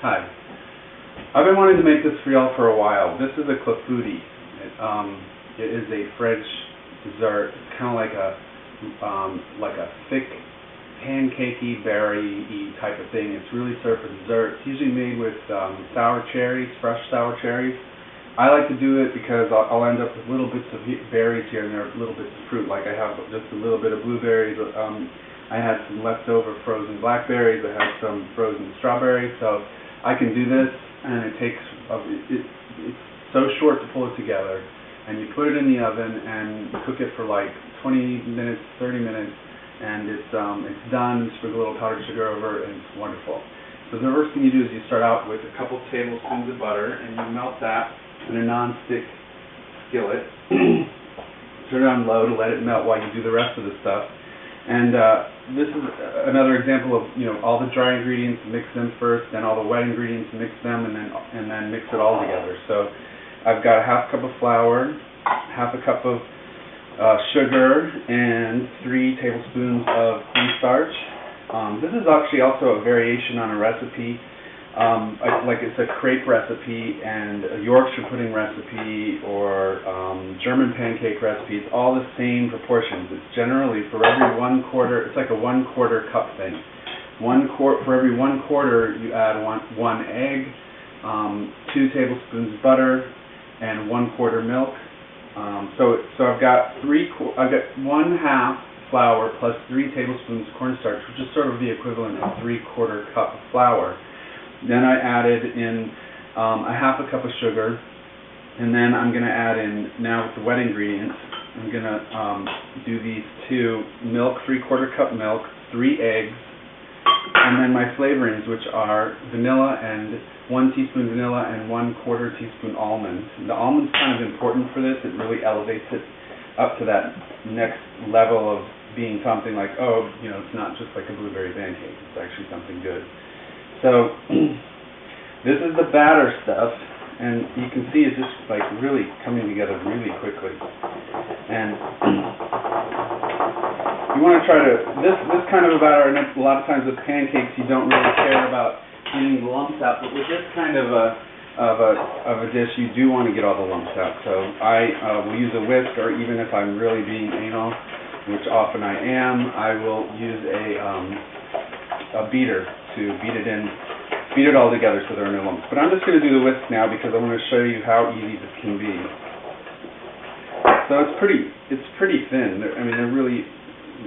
Hi. I've been wanting to make this for y'all for a while. This is a Clafoutis. It is a French dessert. It's kind of like a thick, pancakey, berry-y type of thing. It's really served for dessert. It's usually made with sour cherries, fresh sour cherries. I like to do it because I'll end up with little bits of berries here and there, little bits of fruit. Like I have just a little bit of blueberries. I had some leftover frozen blackberries. I had some frozen strawberries. So I can do this, and it takes it's so short to pull it together. And you put it in the oven and cook it for like 20 minutes, 30 minutes, and it's done. Sprinkle a little powdered sugar over it, and it's wonderful. So the first thing you do is you start out with a couple tablespoons of butter, and you melt that in a non-stick skillet. Turn it on low to let it melt while you do the rest of the stuff. And this is another example of, all the dry ingredients, mix them first, then all the wet ingredients, mix them, and then mix it all together. So I've got a half cup of flour, half a cup of sugar, and 3 tablespoons of cornstarch. This is actually also a variation on a recipe. Like it's a crepe recipe and a Yorkshire pudding recipe or German pancake recipe. It's all the same proportions. It's generally for every 1/4. It's like a 1/4 cup thing. For every 1/4, you add one egg, 2 tablespoons butter, and 1/4 milk. So I've got 1/2 flour plus 3 tablespoons cornstarch, which is sort of the equivalent of 3/4 cup of flour. Then I added in a half a cup of sugar, and then I'm going to add in, now with the wet ingredients, I'm going to do these 2 milk, 3/4 cup milk, 3 eggs, and then my flavorings, which are vanilla and 1 teaspoon vanilla and 1/4 teaspoon almond. The almond's kind of important for this. It really elevates it up to that next level of being something like, it's not just like a blueberry pancake. It's actually something good. So this is the batter stuff, and you can see it's just like really coming together really quickly. And you want to try to this kind of a batter. And a lot of times with pancakes, you don't really care about getting the lumps out, but with this kind of a dish, you do want to get all the lumps out. So I will use a whisk, or even if I'm really being anal, which often I am, I will use a beater to beat it all together so there are no lumps. But I'm just going to do the whisk now because I want to show you how easy this can be. So it's pretty thin. There are really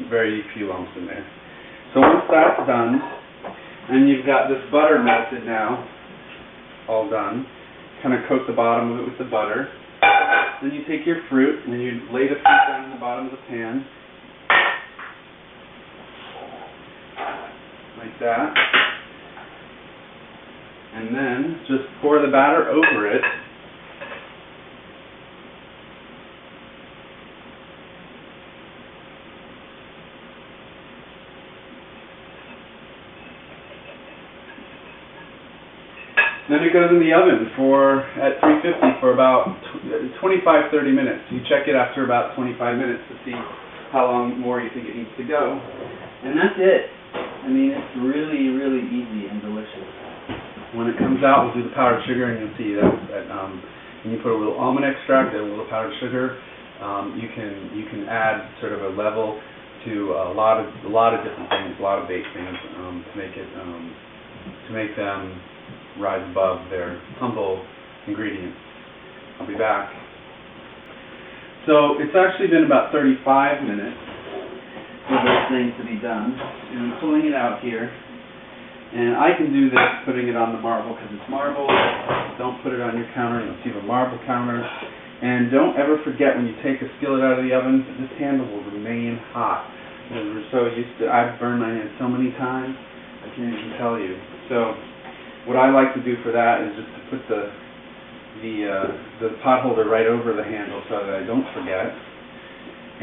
very few lumps in there. So once that's done, and you've got this butter melted now, all done, kind of coat the bottom of it with the butter. Then you take your fruit and you lay the fruit down in the bottom of the pan, like that. And then just pour the batter over it. Then it goes in the oven at 350 for about 25-30 minutes. You check it after about 25 minutes to see how long more you think it needs to go. And that's it. It's really, really easy and delicious. When it comes out, we'll do the powdered sugar, and you'll see that when you put a little almond extract and a little powdered sugar, you can add sort of a level to a lot of different things, a lot of baked things, to make them rise above their humble ingredients. I'll be back. So it's actually been about 35 minutes for this thing to be done, and I'm pulling it out here. And I can do this putting it on the marble because it's marble. Don't put it on your counter unless you have a marble counter. And don't ever forget when you take a skillet out of the oven, this handle will remain hot. Because we're so used to, I've burned my hand so many times, I can't even tell you. So what I like to do for that is just to put the pot holder right over the handle so that I don't forget.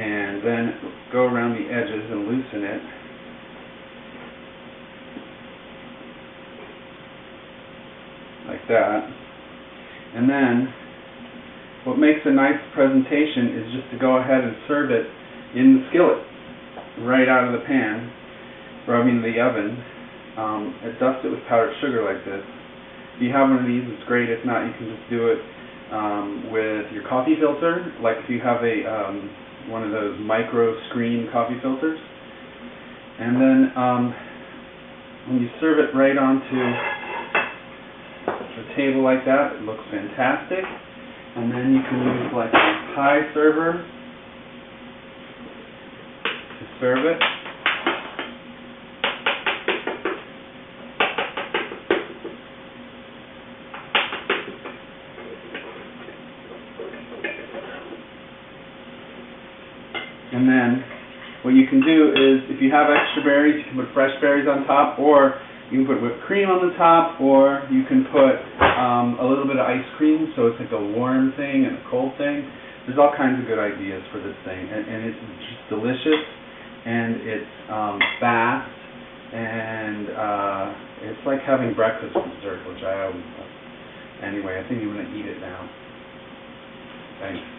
And then go around the edges and loosen it. Like that. And then what makes a nice presentation is just to go ahead and serve it in the skillet right out of the pan, or the oven. Dust it with powdered sugar like this, If you have one of these, it's great. If not, you can just do it with your coffee filter, like if you have a one of those micro screen coffee filters. And then when you serve it right onto the table like that, it looks fantastic. And then you can use like a pie server to serve it. And then what you can do is, if you have extra berries, you can put fresh berries on top, or you can put whipped cream on the top, or you can put a little bit of ice cream, so it's like a warm thing and a cold thing. There's all kinds of good ideas for this thing, and it's just delicious, and it's fast, and it's like having breakfast for dessert, which I always love. Anyway, I think I'm going to eat it now. Thanks.